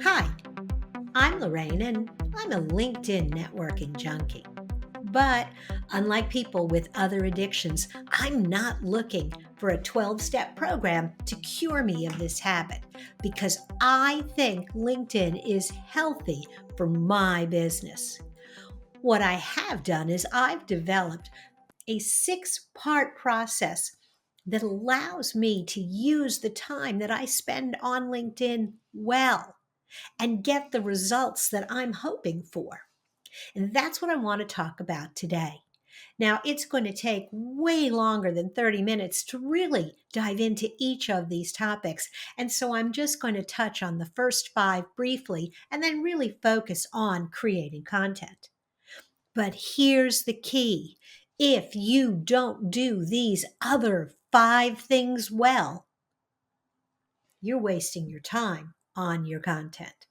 Hi, I'm Lorraine and I'm a LinkedIn networking junkie. But unlike people with other addictions, I'm not looking for a 12-step program to cure me of this habit because I think LinkedIn is healthy for my business. What I have done is I've developed a 6-part process that allows me to use the time that I spend on LinkedIn well and get the results that I'm hoping for. And that's what I want to talk about today. Now, it's going to take way longer than 30 minutes to really dive into each of these topics. And so I'm just going to touch on the first 5 briefly and then really focus on creating content. But here's the key. If you don't do these other 5 things well, you're wasting your time on your content.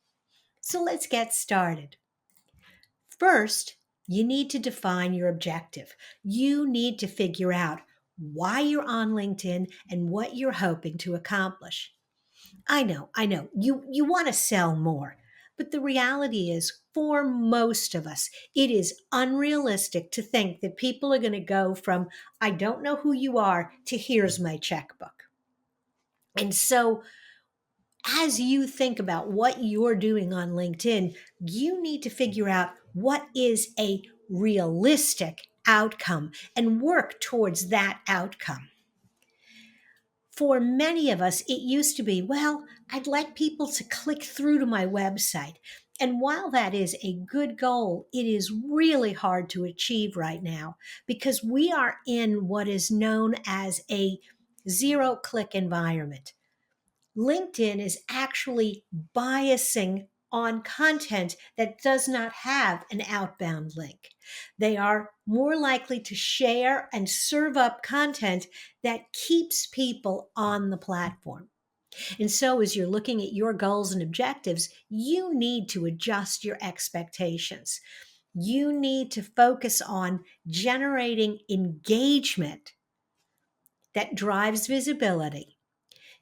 So let's get started. First, you need to define your objective. You need to figure out why you're on LinkedIn and what you're hoping to accomplish. I know. You want to sell more. But the reality is, for most of us, it is unrealistic to think that people are going to go from, I don't know who you are, to here's my checkbook. And so as you think about what you're doing on LinkedIn, you need to figure out what is a realistic outcome and work towards that outcome. For many of us, it used to be, well, I'd like people to click through to my website. And while that is a good goal, it is really hard to achieve right now because we are in what is known as a zero click environment. LinkedIn is actually biasing on content that does not have an outbound link. They are more likely to share and serve up content that keeps people on the platform. And so, as you're looking at your goals and objectives, you need to adjust your expectations. You need to focus on generating engagement that drives visibility.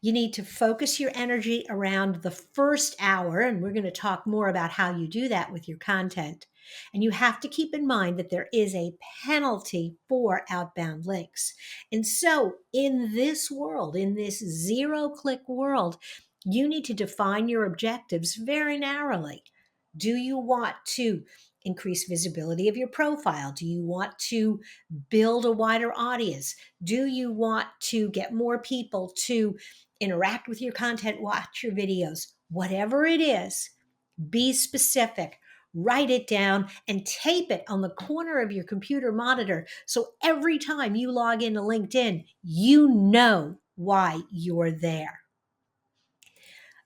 You need to focus your energy around the first hour, and we're going to talk more about how you do that with your content. And you have to keep in mind that there is a penalty for outbound links. And so, in this world, in this zero click world, you need to define your objectives very narrowly. Do you want to increase visibility of your profile? Do you want to build a wider audience? Do you want to get more people to interact with your content, watch your videos, whatever it is, be specific. Write it down and tape it on the corner of your computer monitor so every time you log into LinkedIn, you know why you're there.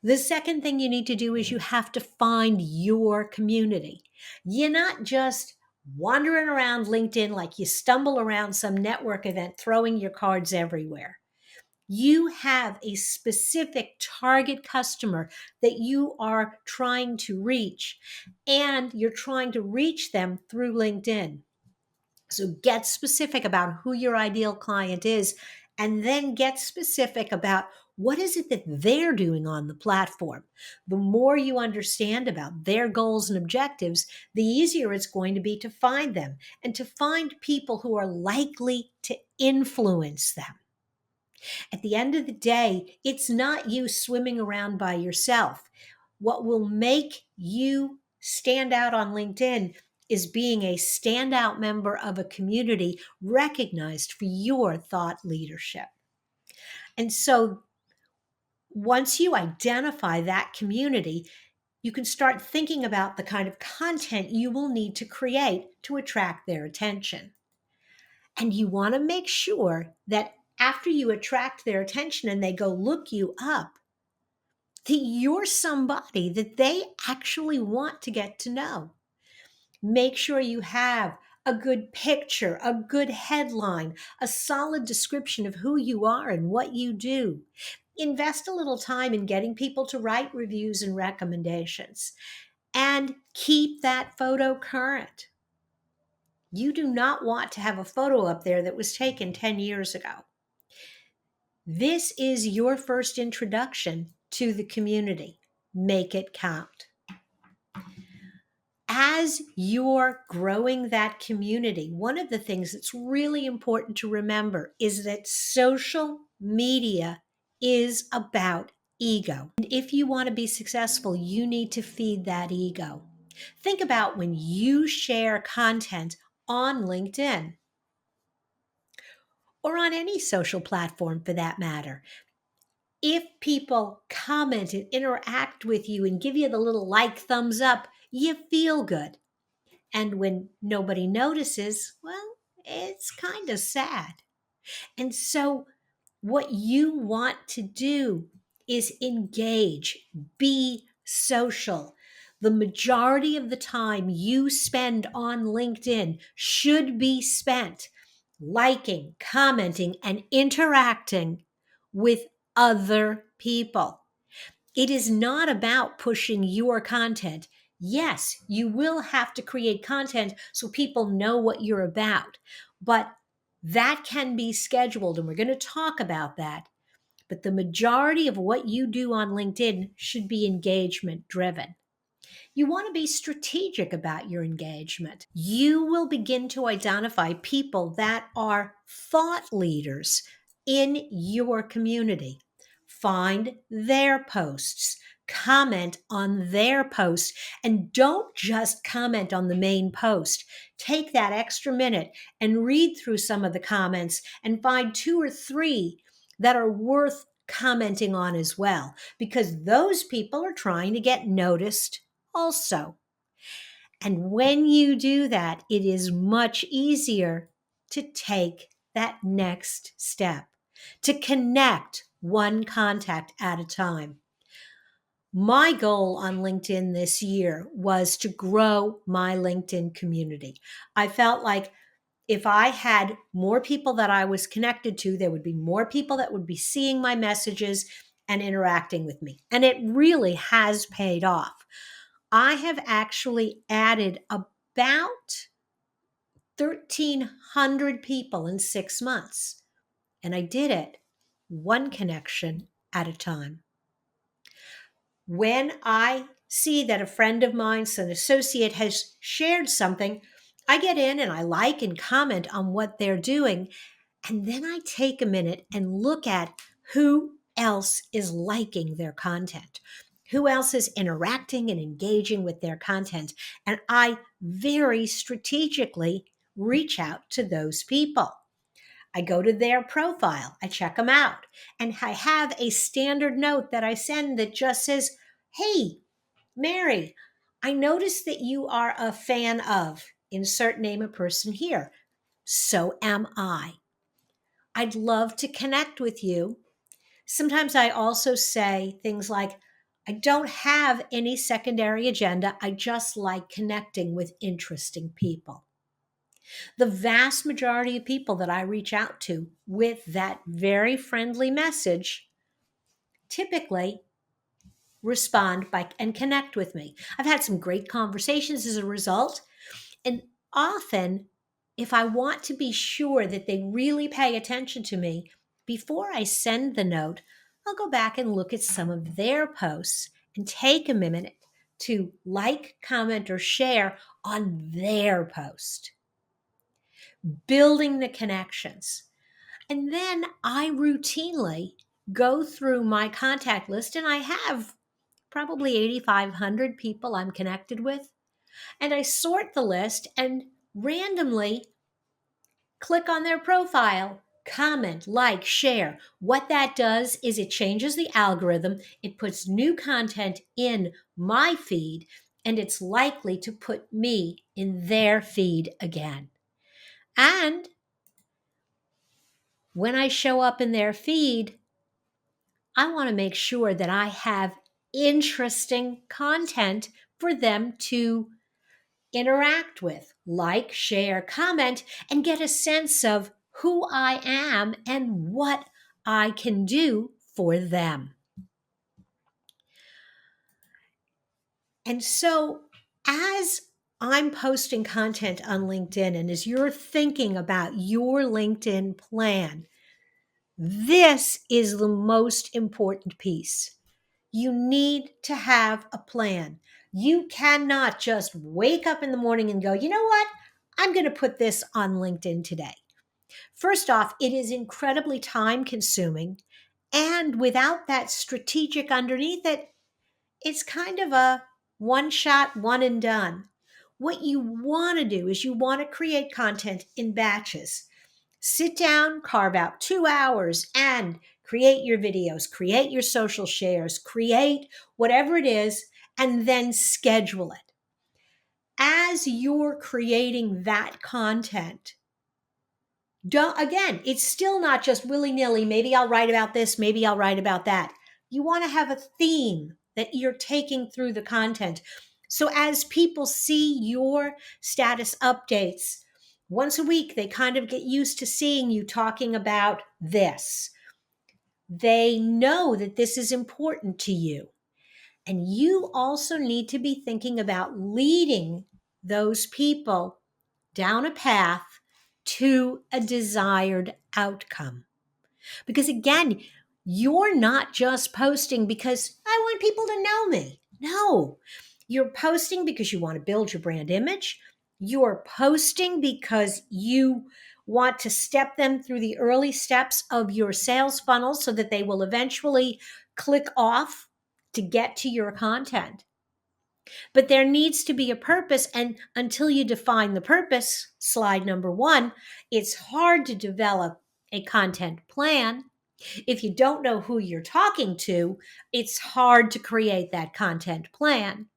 The second thing you need to do is you have to find your community. You're not just wandering around LinkedIn like you stumble around some network event throwing your cards everywhere. You have a specific target customer that you are trying to reach, and you're trying to reach them through LinkedIn. So get specific about who your ideal client is, and then get specific about what is it that they're doing on the platform. The more you understand about their goals and objectives, the easier it's going to be to find them and to find people who are likely to influence them. At the end of the day, it's not you swimming around by yourself. What will make you stand out on LinkedIn is being a standout member of a community recognized for your thought leadership. And so once you identify that community, you can start thinking about the kind of content you will need to create to attract their attention. And you want to make sure that after you attract their attention and they go look you up, that you're somebody that they actually want to get to know. Make sure you have a good picture, a good headline, a solid description of who you are and what you do. Invest a little time in getting people to write reviews and recommendations, and keep that photo current. You do not want to have a photo up there that was taken 10 years ago. This is your first introduction to the community. make it count. As you're growing that community, one of the things that's really important to remember is that social media is about ego. And if you want to be successful, you need to feed that ego. Think about when you share content on LinkedIn or on any social platform for that matter. If people comment and interact with you and give you the little like thumbs up, you feel good. And when nobody notices, well, it's kind of sad. And so, what you want to do is engage, be social. The majority of the time you spend on LinkedIn should be spent liking, commenting, and interacting with other people. It is not about pushing your content. Yes, you will have to create content so people know what you're about, but that can be scheduled, and we're going to talk about that. But the majority of what you do on LinkedIn should be engagement driven. You want to be strategic about your engagement. You will begin to identify people that are thought leaders in your community. Find their posts, comment on their posts, and don't just comment on the main post. Take that extra minute and read through some of the comments and find 2 or 3 that are worth commenting on as well, because those people are trying to get noticed also. And when you do that, it is much easier to take that next step, to connect one contact at a time. My goal on LinkedIn this year was to grow my LinkedIn community. I felt like if I had more people that I was connected to, there would be more people that would be seeing my messages and interacting with me. And it really has paid off. I have actually added about 1,300 people in 6 months, and I did it one connection at a time. When I see that a friend of mine, an associate, has shared something, I get in and I like and comment on what they're doing. And then I take a minute and look at who else is liking their content, who else is interacting and engaging with their content. And I very strategically reach out to those people. I go to their profile, I check them out, and I have a standard note that I send that just says, "Hey, Mary, I noticed that you are a fan of," insert name of person here. So am I. I'd love to connect with you. Sometimes I also say things like, I don't have any secondary agenda. I just like connecting with interesting people. The vast majority of people that I reach out to with that very friendly message typically respond by and connect with me. I've had some great conversations as a result. And often, if I want to be sure that they really pay attention to me, before I send the note, I'll go back and look at some of their posts and take a minute to like, comment, or share on their post, building the connections. And then I routinely go through my contact list, and I have probably 8,500 people I'm connected with. And I sort the list and randomly click on their profile, comment, like, share. What that does is it changes the algorithm, it puts new content in my feed, and it's likely to put me in their feed again. And when I show up in their feed, I want to make sure that I have interesting content for them to interact with, like, share, comment, and get a sense of who I am and what I can do for them. And so, as I'm posting content on LinkedIn, and as you're thinking about your LinkedIn plan, this is the most important piece. You need to have a plan. You cannot just wake up in the morning and go, you know what? I'm going to put this on LinkedIn today. First off, it is incredibly time consuming. And without that strategic underneath it, it's kind of a one shot, one and done. What you want to do is you want to create content in batches. Sit down, carve out 2 hours, and create your videos, create your social shares, create whatever it is, and then schedule it. As you're creating that content, don't, again, it's still not just willy-nilly, maybe I'll write about this, maybe I'll write about that. You want to have a theme that you're taking through the content. So as people see your status updates once a week, they kind of get used to seeing you talking about this. They know that this is important to you. And you also need to be thinking about leading those people down a path to a desired outcome. Because again, you're not just posting because I want people to know me. No, you're posting because you want to build your brand image. You're posting because you want to step them through the early steps of your sales funnel so that they will eventually click off to get to your content. But there needs to be a purpose. And until you define the purpose, slide number 1, it's hard to develop a content plan. If you don't know who you're talking to, it's hard to create that content plan.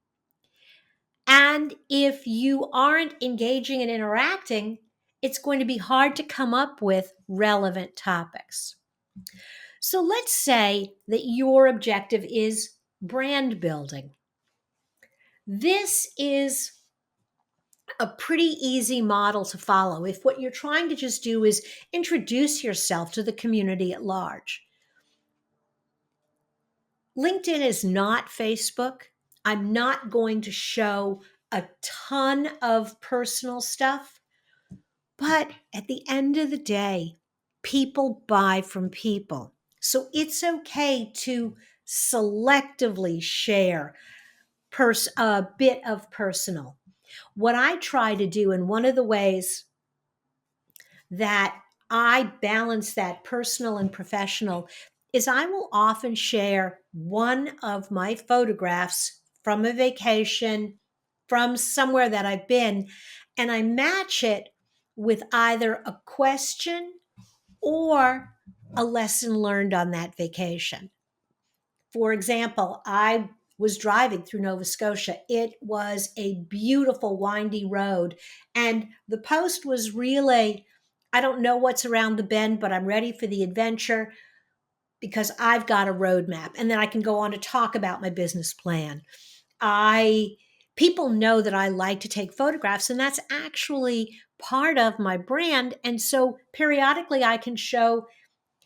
And if you aren't engaging and interacting, it's going to be hard to come up with relevant topics. So let's say that your objective is brand building. This is a pretty easy model to follow if what you're trying to just do is introduce yourself to the community at large. LinkedIn is not Facebook. I'm not going to show a ton of personal stuff, but at the end of the day, people buy from people. So it's okay to selectively share a bit of personal. What I try to do, and one of the ways that I balance that personal and professional is I will often share one of my photographs from a vacation, from somewhere that I've been, and I match it with either a question or a lesson learned on that vacation. For example, I was driving through Nova Scotia. It was a beautiful, windy road. And the post was really, I don't know what's around the bend, but I'm ready for the adventure because I've got a roadmap. And then I can go on to talk about my business plan. People know that I like to take photographs, and that's actually part of my brand. And so periodically I can show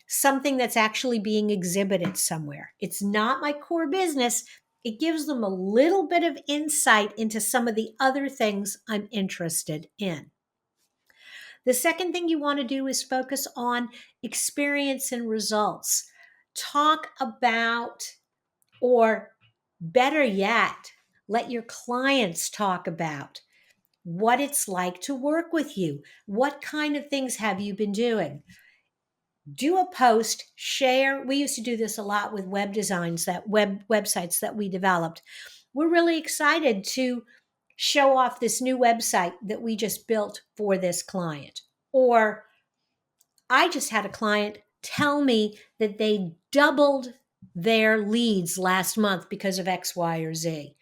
something that's actually being exhibited somewhere. It's not my core business. It gives them a little bit of insight into some of the other things I'm interested in. The second thing you want to do is focus on experience and results. Talk about, or better yet, let your clients talk about what it's like to work with you. What kind of things have you been doing? Do a post, share. We used to do this a lot with web designs, that websites that we developed. We're really excited to show off this new website that we just built for this client. Or I just had a client tell me that they doubled their leads last month because of X, Y, or Z.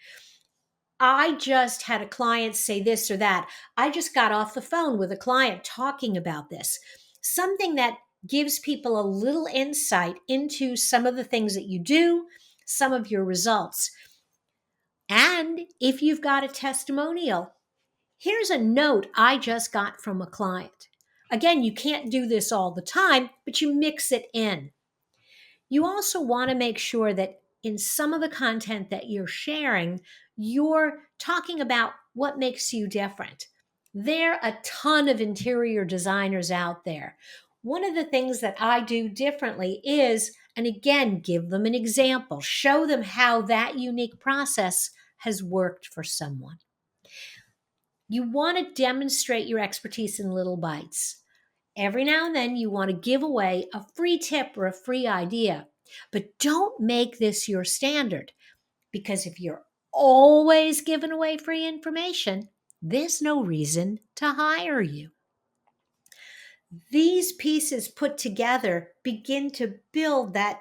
I just had a client say this or that. I just got off the phone with a client talking about this. Something that gives people a little insight into some of the things that you do, some of your results. And if you've got a testimonial, here's a note I just got from a client. Again, you can't do this all the time, but you mix it in. You also want to make sure that in some of the content that you're sharing, you're talking about what makes you different. There are a ton of interior designers out there. One of the things that I do differently is And again, give them an example. Show them how that unique process has worked for someone. You want to demonstrate your expertise in little bites. Every now and then, you want to give away a free tip or a free idea, but don't make this your standard, because if you're always giving away free information, there's no reason to hire you. These pieces put together begin to build that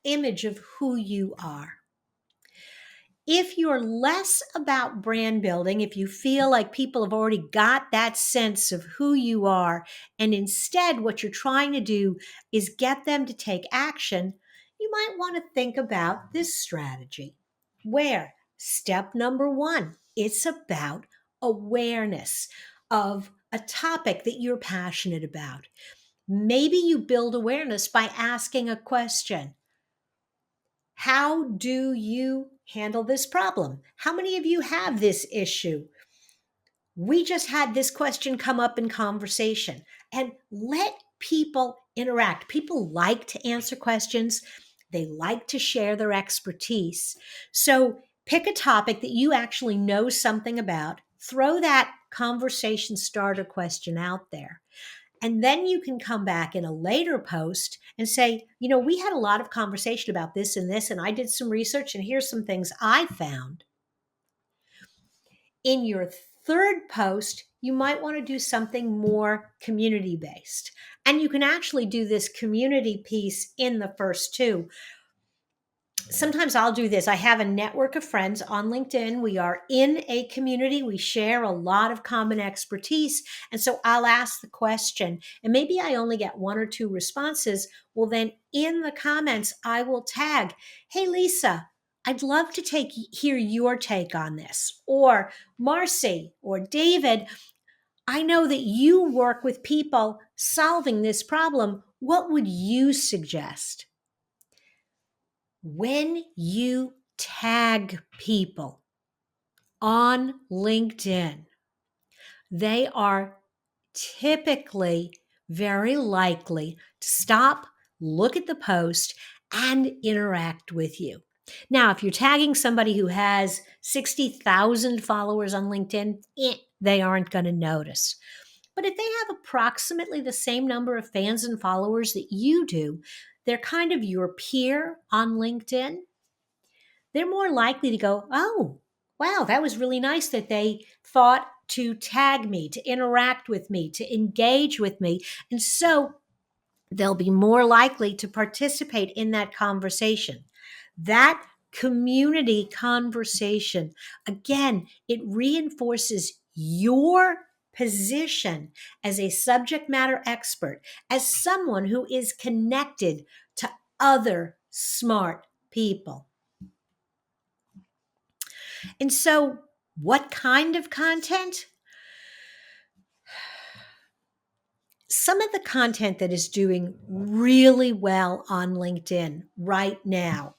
image of who you are. If you're less about brand building, if you feel like people have already got that sense of who you are, and instead what you're trying to do is get them to take action, you might want to think about this strategy, where step number one, it's about awareness of a topic that you're passionate about. Maybe you build awareness by asking a question. How do you handle this problem? How many of you have this issue? We just had this question come up in conversation, and let people interact. People like to answer questions. They like to share their expertise. So pick a topic that you actually know something about. Throw that conversation starter question out there. And then you can come back in a later post and say, we had a lot of conversation about this, and I did some research, and here's some things I found. In your third post, you might want to do something more community-based. And you can actually do this community piece in the first two. Sometimes I'll do this. I have a network of friends on LinkedIn. We are in a community. We share a lot of common expertise. And so I'll ask the question, and maybe I only get one or two responses. Well, then in the comments, I will tag, hey, Lisa, I'd love to hear your take on this. Or Marcy or David, I know that you work with people solving this problem. What would you suggest? When you tag people on LinkedIn, they are typically very likely to stop, look at the post, and interact with you. Now, if you're tagging somebody who has 60,000 followers on LinkedIn, they aren't going to notice. But if they have approximately the same number of fans and followers that you do, they're kind of your peer on LinkedIn, they're more likely to go, oh, wow, that was really nice that they thought to tag me, to interact with me, to engage with me. And so they'll be more likely to participate in that conversation. That community conversation, again, it reinforces your position as a subject matter expert, as someone who is connected to other smart people. And so, what kind of content? Some of the content that is doing really well on LinkedIn right now,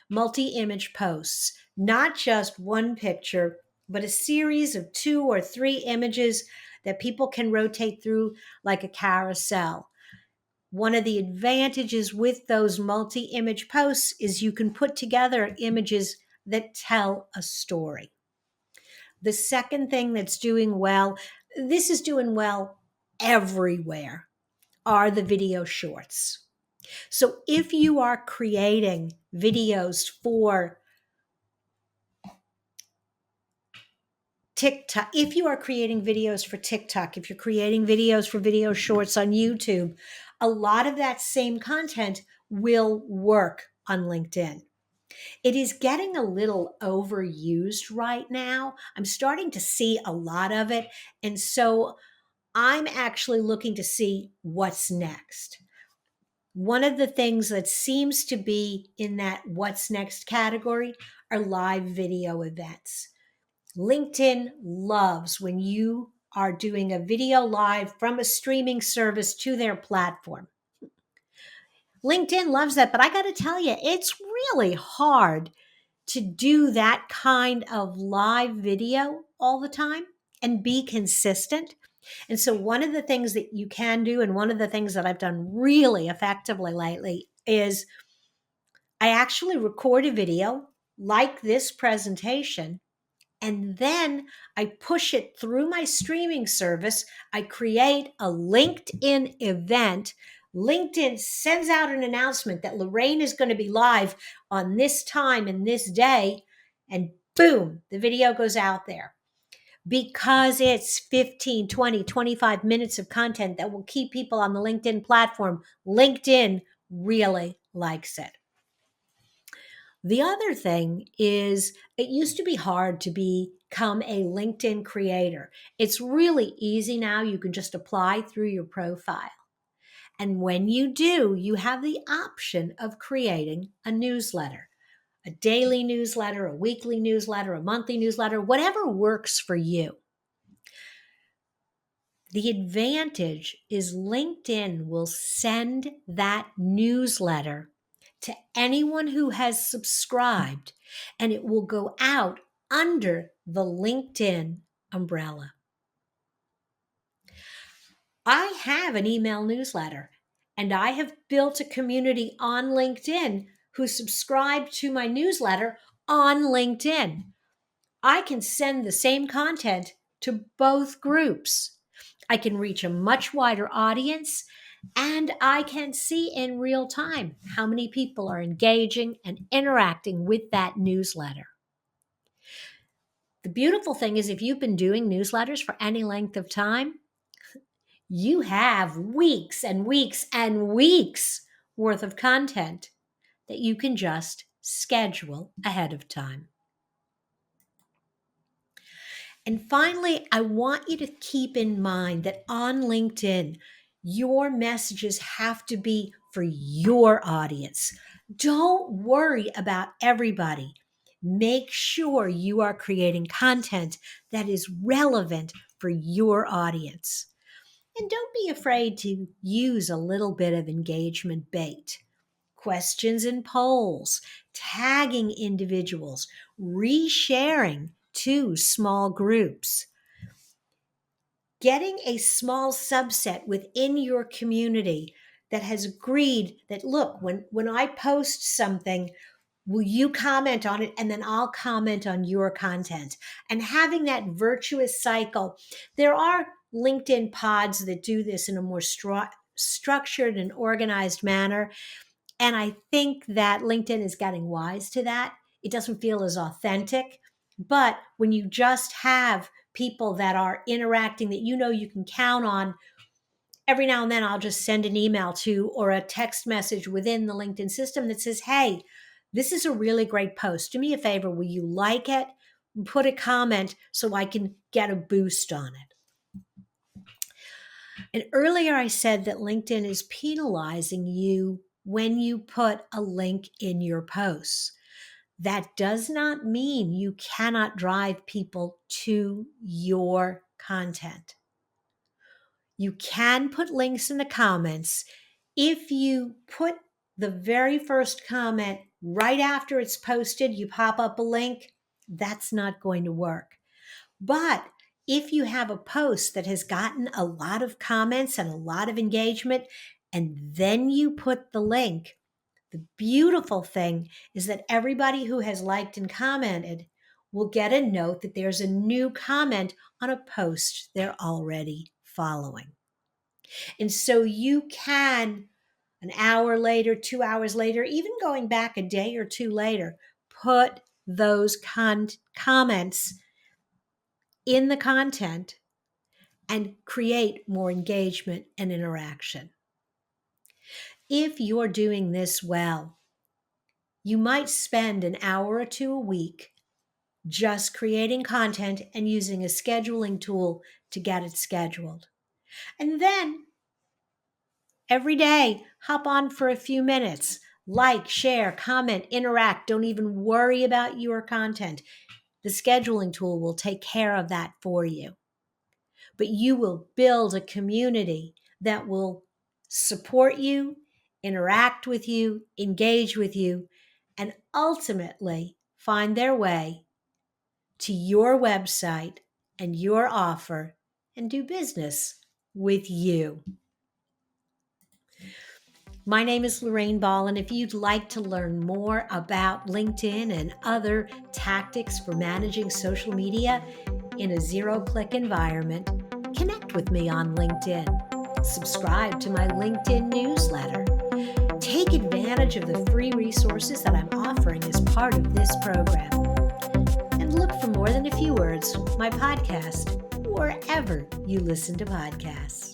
multi-image posts, not just one picture, but a series of 2 or 3 images that people can rotate through like a carousel. One of the advantages with those multi-image posts is you can put together images that tell a story. The second thing that's doing well, this is doing well everywhere, are the video shorts. So if you are creating videos for TikTok, if you're creating videos for video shorts on YouTube, a lot of that same content will work on LinkedIn. It is getting a little overused right now. I'm starting to see a lot of it. And so I'm actually looking to see what's next. One of the things that seems to be in that what's next category are live video events. LinkedIn loves when you are doing a video live from a streaming service to their platform. LinkedIn loves that, but I got to tell you, it's really hard to do that kind of live video all the time and be consistent. And so one of the things that you can do, and one of the things that I've done really effectively lately, is I actually record a video like this presentation, and then I push it through my streaming service. I create a LinkedIn event. LinkedIn sends out an announcement that Lorraine is going to be live on this time and this day, and boom, the video goes out there. Because it's 15, 20, 25 minutes of content that will keep people on the LinkedIn platform, LinkedIn really likes it. The other thing is it used to be hard to become a LinkedIn creator. It's really easy now. You can just apply through your profile. And when you do, you have the option of creating a newsletter, a daily newsletter, a weekly newsletter, a monthly newsletter, whatever works for you. The advantage is LinkedIn will send that newsletter to anyone who has subscribed, and it will go out under the LinkedIn umbrella. I have an email newsletter, and I have built a community on LinkedIn who subscribe to my newsletter on LinkedIn. I can send the same content to both groups. I can reach a much wider audience, and I can see in real time how many people are engaging and interacting with that newsletter. The beautiful thing is, if you've been doing newsletters for any length of time, you have weeks and weeks and weeks worth of content that you can just schedule ahead of time. And finally, I want you to keep in mind that on LinkedIn, your messages have to be for your audience. Don't worry about everybody. Make sure you are creating content that is relevant for your audience. And don't be afraid to use a little bit of engagement bait. Questions and polls, tagging individuals, resharing to small groups. Getting a small subset within your community that has agreed that, look, when I post something, will you comment on it? And then I'll comment on your content. And having that virtuous cycle. There are LinkedIn pods that do this in a more structured and organized manner. And I think that LinkedIn is getting wise to that. It doesn't feel as authentic. But when you just have people that are interacting that you know you can count on, every now and then I'll just send an email to or a text message within the LinkedIn system that says, hey, this is a really great post. Do me a favor. Will you like it? Put a comment so I can get a boost on it. And earlier I said that LinkedIn is penalizing you when you put a link in your posts. That does not mean you cannot drive people to your content. You can put links in the comments. If you put the very first comment right after it's posted, you pop up a link, that's not going to work. But if you have a post that has gotten a lot of comments and a lot of engagement, and then you put the link, the beautiful thing is that everybody who has liked and commented will get a note that there's a new comment on a post they're already following. And so you can, an hour later, 2 hours later, even going back a day or two later, put those comments in the content and create more engagement and interaction. If you're doing this well, you might spend an hour or two a week just creating content and using a scheduling tool to get it scheduled. And then every day, hop on for a few minutes, like, share, comment, interact. Don't even worry about your content. The scheduling tool will take care of that for you. But you will build a community that will support you, interact with you, engage with you, and ultimately find their way to your website and your offer and do business with you. My name is Lorraine Ball, and if you'd like to learn more about LinkedIn and other tactics for managing social media in a zero-click environment, connect with me on LinkedIn. Subscribe to my LinkedIn newsletter. Take advantage of the free resources that I'm offering as part of this program. And look for More Than a Few Words, my podcast, wherever you listen to podcasts.